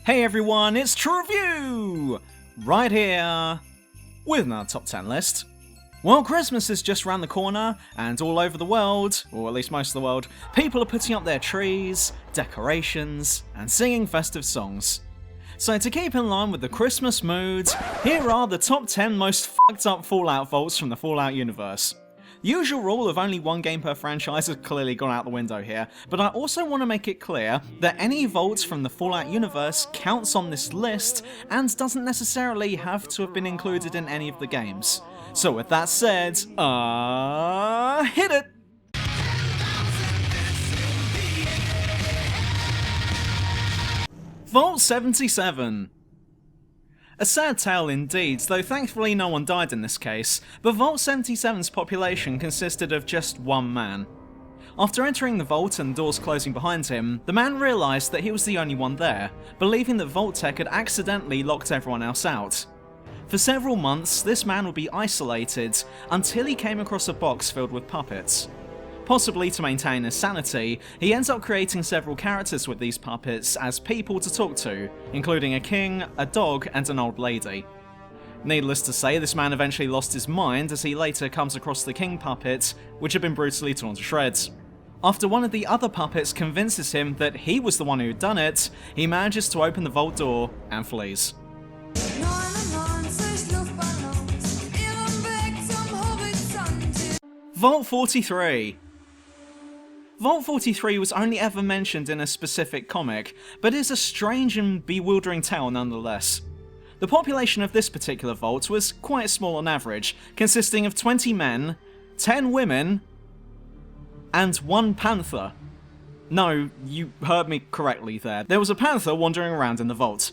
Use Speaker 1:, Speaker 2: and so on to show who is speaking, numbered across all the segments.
Speaker 1: Hey everyone, it's True Review! Right here, with another top 10 list. Well, Christmas is just around the corner, and all over the world, or at least most of the world, people are putting up their trees, decorations, and singing festive songs. So to keep in line with the Christmas mood, here are the top 10 most fucked up Fallout vaults from the Fallout universe. The usual rule of only one game per franchise has clearly gone out the window here, but I also want to make it clear that any vault from the Fallout universe counts on this list and doesn't necessarily have to have been included in any of the games. So with that said, hit it! Vault 77. A sad tale indeed, though thankfully no one died in this case, but Vault 77's population consisted of just one man. After entering the vault and doors closing behind him, the man realised that he was the only one there, believing that Vault-Tec had accidentally locked everyone else out. For several months, this man would be isolated until he came across a box filled with puppets. Possibly to maintain his sanity, he ends up creating several characters with these puppets as people to talk to, including a king, a dog, and an old lady. Needless to say, this man eventually lost his mind as he later comes across the king puppet, which had been brutally torn to shreds. After one of the other puppets convinces him that he was the one who had done it, he manages to open the vault door and flees. Vault 43. Vault 43 was only ever mentioned in a specific comic, but is a strange and bewildering tale nonetheless. The population of this particular vault was quite small on average, consisting of 20 men, 10 women, and 1 panther. No, you heard me correctly there. There was a panther wandering around in the vault.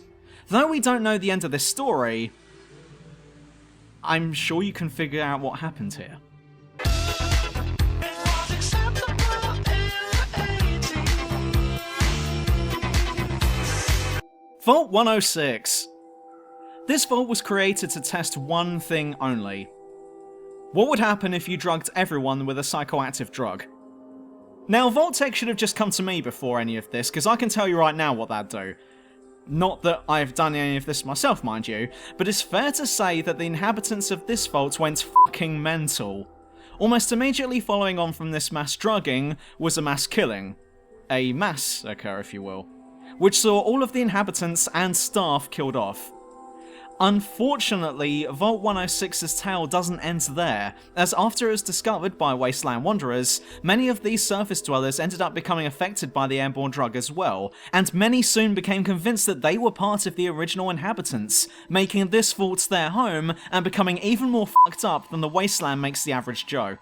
Speaker 1: Though we don't know the end of this story, I'm sure you can figure out what happened here. Vault 106. This vault was created to test one thing only. What would happen if you drugged everyone with a psychoactive drug? Now, Vault-Tec should have just come to me before any of this, because I can tell you right now what that'd do. Not that I've done any of this myself, mind you, but it's fair to say that the inhabitants of this vault went fucking mental. Almost immediately following on from this mass drugging was a mass killing. A massacre, if you will, which saw all of the inhabitants and staff killed off. Unfortunately, Vault 106's tale doesn't end there, as after it was discovered by Wasteland Wanderers, many of these surface dwellers ended up becoming affected by the airborne drug as well, and many soon became convinced that they were part of the original inhabitants, making this vault their home and becoming even more fucked up than the Wasteland makes the average Joe.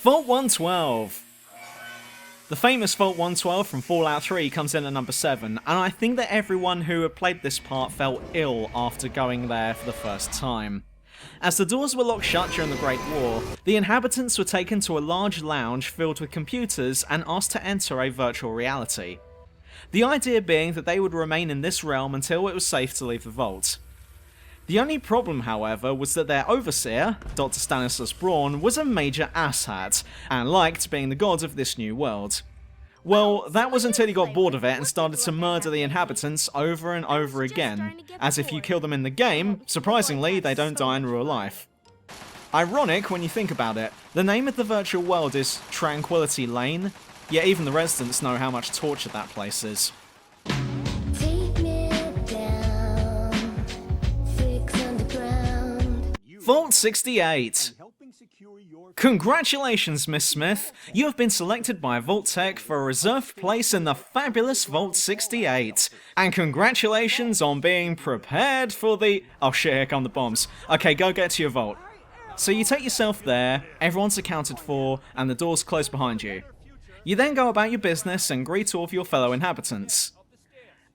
Speaker 1: Vault 112. The famous Vault 112 from Fallout 3 comes in at number 7, and I think that everyone who had played this part felt ill after going there for the first time. As the doors were locked shut during the Great War, the inhabitants were taken to a large lounge filled with computers and asked to enter a virtual reality. The idea being that they would remain in this realm until it was safe to leave the vault. The only problem, however, was that their overseer, Dr. Stanislaus Braun, was a major asshat, and liked being the god of this new world. Well, that was until he got bored of it and started to murder the inhabitants over and over again, as if you kill them in the game, surprisingly, they don't die in real life. Ironic when you think about it, the name of the virtual world is Tranquility Lane, yet even the residents know how much torture that place is. Vault 68. Congratulations, Miss Smith. You have been selected by Vault-Tec for a reserved place in the fabulous Vault 68. And congratulations on being prepared for the... Oh shit, here come the bombs. Okay, go get to your vault. So you take yourself there, everyone's accounted for, and the doors close behind you. You then go about your business and greet all of your fellow inhabitants.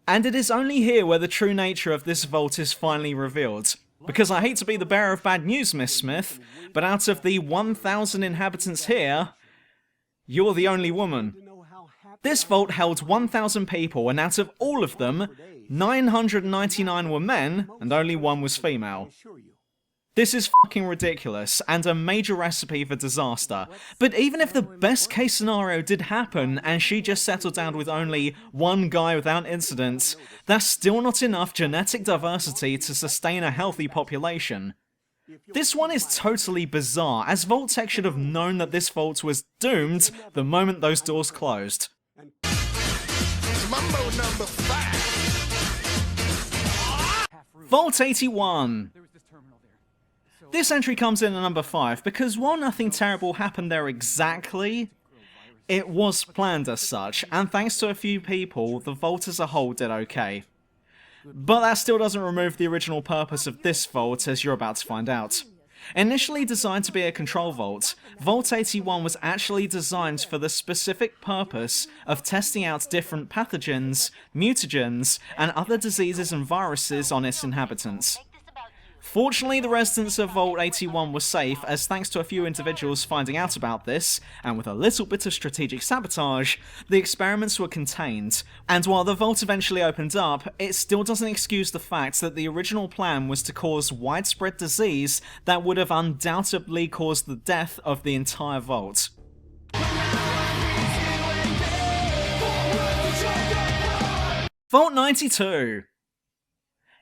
Speaker 1: And it is only here where the true nature of this vault is finally revealed. Because I hate to be the bearer of bad news, Miss Smith, but out of the 1,000 inhabitants here, you're the only woman. This vault held 1,000 people, and out of all of them, 999 were men, and only 1 was female. This is fucking ridiculous, and a major recipe for disaster. But even if the best case scenario did happen, and she just settled down with only one guy without incidents, that's still not enough genetic diversity to sustain a healthy population. This one is totally bizarre, as Vault-Tec should have known that this vault was doomed the moment those doors closed.
Speaker 2: Mambo number 5.
Speaker 1: Vault 81. This entry comes in at number 5 because while nothing terrible happened there exactly, it was planned as such, and thanks to a few people, the vault as a whole did okay. But that still doesn't remove the original purpose of this vault, as you're about to find out. Initially designed to be a control vault, Vault 81 was actually designed for the specific purpose of testing out different pathogens, mutagens, and other diseases and viruses on its inhabitants. Fortunately, the residents of Vault 81 were safe, as thanks to a few individuals finding out about this, and with a little bit of strategic sabotage, the experiments were contained. And while the vault eventually opened up, it still doesn't excuse the fact that the original plan was to cause widespread disease that would have undoubtedly caused the death of the entire vault. Vault 92.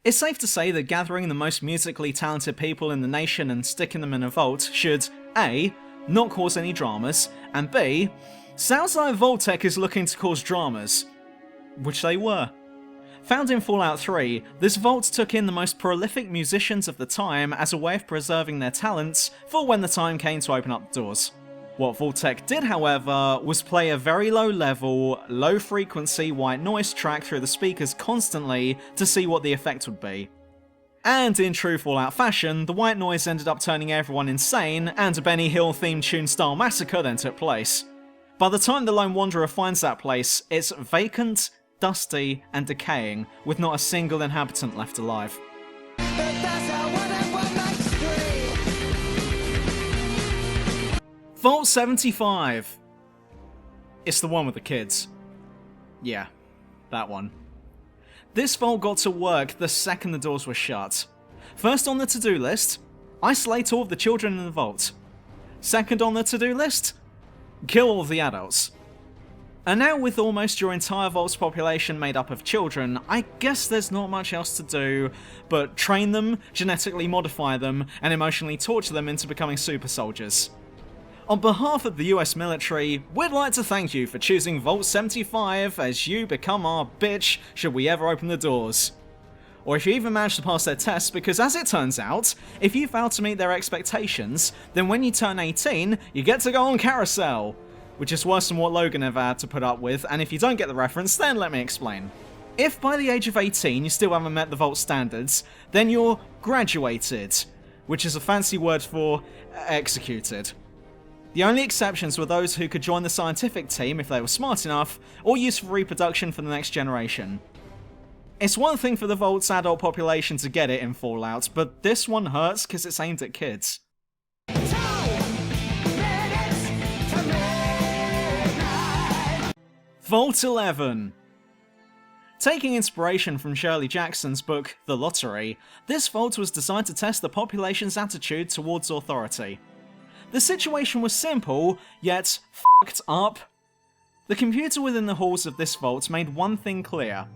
Speaker 1: It's safe to say that gathering the most musically talented people in the nation and sticking them in a vault should A. not cause any dramas, and B. sounds like Vault-Tec is looking to cause dramas. Which they were. Found in Fallout 3, this vault took in the most prolific musicians of the time as a way of preserving their talents for when the time came to open up the doors. What Vault-Tec did, however, was play a very low-level, low-frequency white noise track through the speakers constantly to see what the effect would be. And in true Fallout fashion, the white noise ended up turning everyone insane, and a Benny Hill-themed tune-style massacre then took place. By the time the Lone Wanderer finds that place, it's vacant, dusty, and decaying, with not a single inhabitant left alive. Vault 75. It's the one with the kids. Yeah, that one. This vault got to work the second the doors were shut. First on the to-do list, isolate all of the children in the vault. Second on the to-do list, kill all of the adults. And now with almost your entire vault's population made up of children, I guess there's not much else to do but train them, genetically modify them, and emotionally torture them into becoming super soldiers. On behalf of the US military, we'd like to thank you for choosing Vault 75 as you become our bitch should we ever open the doors. Or if you even manage to pass their tests, because as it turns out, if you fail to meet their expectations, then when you turn 18, you get to go on carousel. Which is worse than what Logan ever had to put up with, and if you don't get the reference, then let me explain. If by the age of 18 you still haven't met the Vault standards, then you're graduated, which is a fancy word for executed. The only exceptions were those who could join the scientific team if they were smart enough, or used for reproduction for the next generation. It's one thing for the Vault's adult population to get it in Fallout, but this one hurts because it's aimed at kids. Vault 11. Taking inspiration from Shirley Jackson's book, The Lottery, this vault was designed to test the population's attitude towards authority. The situation was simple, yet fucked up. The computer within the halls of this vault made one thing clear.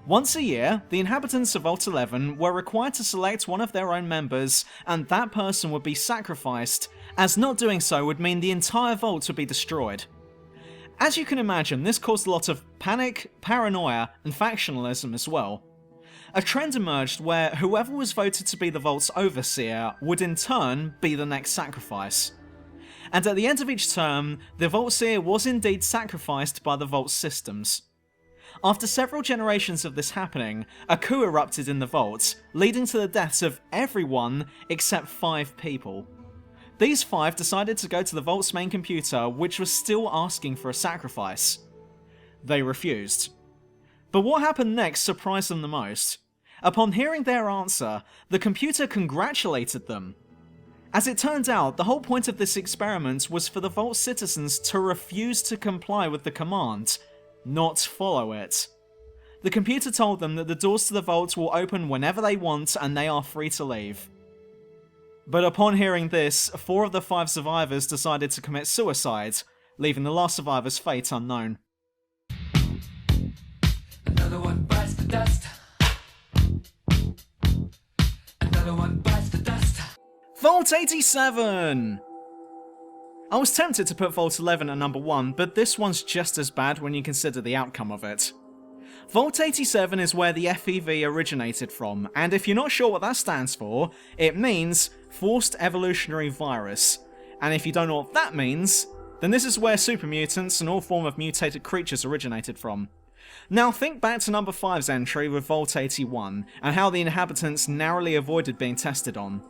Speaker 1: Once a year, the inhabitants of Vault 11 were required to select one of their own members, and that person would be sacrificed, as not doing so would mean the entire vault would be destroyed. As you can imagine, this caused a lot of panic, paranoia, and factionalism as well. A trend emerged where whoever was voted to be the Vault's overseer would in turn be the next sacrifice. And at the end of each term, the Vault-Seer was indeed sacrificed by the Vault's systems. After several generations of this happening, a coup erupted in the Vault, leading to the deaths of everyone except 5 people. These 5 decided to go to the Vault's main computer, which was still asking for a sacrifice. They refused. But what happened next surprised them the most. Upon hearing their answer, the computer congratulated them. As it turned out, the whole point of this experiment was for the Vault citizens to refuse to comply with the command, not follow it. The computer told them that the doors to the Vault will open whenever they want and they are free to leave. But upon hearing this, 4 of the 5 survivors decided to commit suicide, leaving the last survivor's fate unknown.
Speaker 2: Another one bites the dust. Another one bites the dust.
Speaker 1: Vault 87! I was tempted to put Vault 11 at number 1, but this one's just as bad when you consider the outcome of it. Vault 87 is where the FEV originated from, and if you're not sure what that stands for, it means Forced Evolutionary Virus. And if you don't know what that means, then this is where super mutants and all form of mutated creatures originated from. Now think back to number 5's entry with Vault 81, and how the inhabitants narrowly avoided being tested on.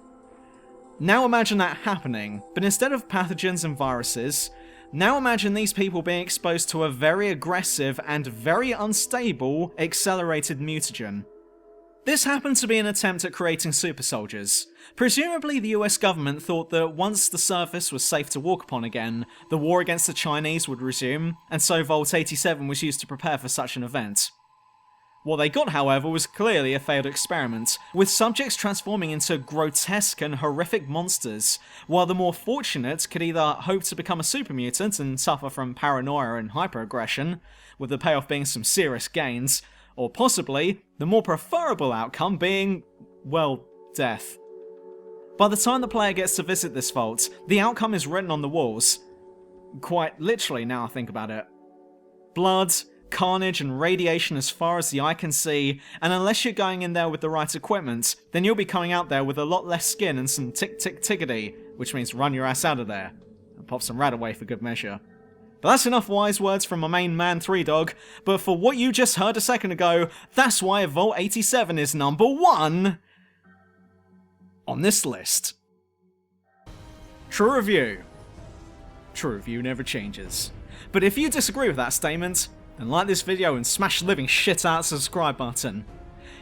Speaker 1: Now imagine that happening, but instead of pathogens and viruses, now imagine these people being exposed to a very aggressive and very unstable accelerated mutagen. This happened to be an attempt at creating super soldiers. Presumably the US government thought that once the surface was safe to walk upon again, the war against the Chinese would resume, and so Vault 87 was used to prepare for such an event. What they got, however, was clearly a failed experiment, with subjects transforming into grotesque and horrific monsters, while the more fortunate could either hope to become a super mutant and suffer from paranoia and hyperaggression, with the payoff being some serious gains, or possibly the more preferable outcome being, well, death. By the time the player gets to visit this vault, the outcome is written on the walls. Quite literally, now I think about it. Blood, carnage and radiation as far as the eye can see, and unless you're going in there with the right equipment, then you'll be coming out there with a lot less skin and some tick-tick-tickety, which means run your ass out of there, and pop some rat away for good measure. But that's enough wise words from my main man 3Dog, but for what you just heard a second ago, that's why Vault 87 is number 1 on this list. True review. True review never changes. But if you disagree with that statement, then like this video and smash the living shit out of the subscribe button.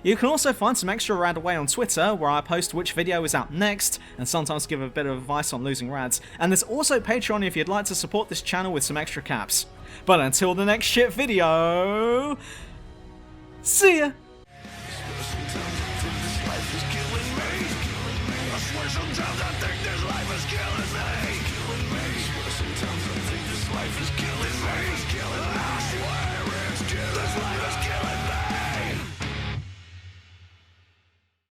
Speaker 1: You can also find some extra rad away on Twitter, where I post which video is out next, and sometimes give a bit of advice on losing rads, and there's also Patreon if you'd like to support this channel with some extra caps. But until the next shit video, see ya!